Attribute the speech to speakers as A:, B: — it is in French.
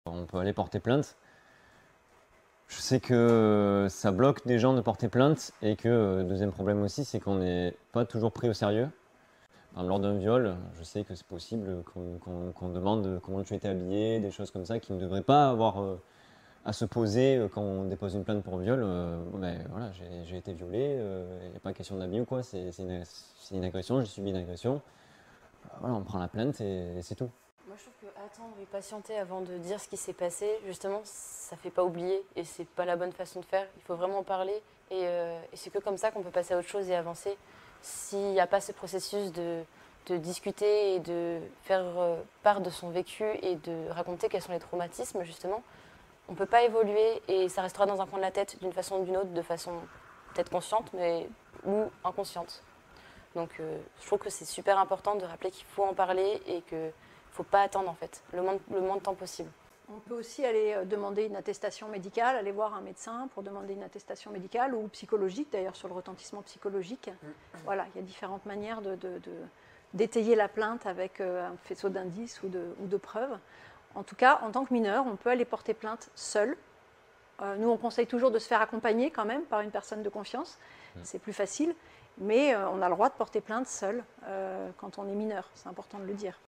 A: On peut aller porter plainte. Je sais que ça bloque des gens de porter plainte et que, deuxième problème aussi, c'est qu'on n'est pas toujours pris au sérieux. Lors d'un viol, je sais que c'est possible qu'on demande comment tu étais habillé, des choses comme ça qui ne devraient pas avoir à se poser quand on dépose une plainte pour viol. Ben, voilà, j'ai été violé, il n'y a pas question d'habiller ou quoi, c'est une agression, j'ai subi une agression. Voilà, on prend la plainte et c'est tout.
B: Moi, je trouve que attendre et patienter avant de dire ce qui s'est passé, justement, ça fait pas oublier et c'est pas la bonne façon de faire. Il faut vraiment en parler et c'est que comme ça qu'on peut passer à autre chose et avancer. S'il n'y a pas ce processus de discuter et de faire part de son vécu et de raconter quels sont les traumatismes, justement, on ne peut pas évoluer et ça restera dans un coin de la tête d'une façon ou d'une autre, de façon peut-être consciente mais ou inconsciente. Donc je trouve que c'est super important de rappeler qu'il faut en parler et qu'il ne faut pas attendre en fait, le moins de temps possible.
C: On peut aussi aller demander une attestation médicale, aller voir un médecin pour demander une attestation médicale ou psychologique, d'ailleurs sur le retentissement psychologique. Voilà, il y a différentes manières d'étayer la plainte avec un faisceau d'indices ou de preuves. En tout cas, en tant que mineur, on peut aller porter plainte seul. Nous, on conseille toujours de se faire accompagner quand même par une personne de confiance. C'est plus facile. Mais on a le droit de porter plainte seul quand on est mineur. C'est important de le dire.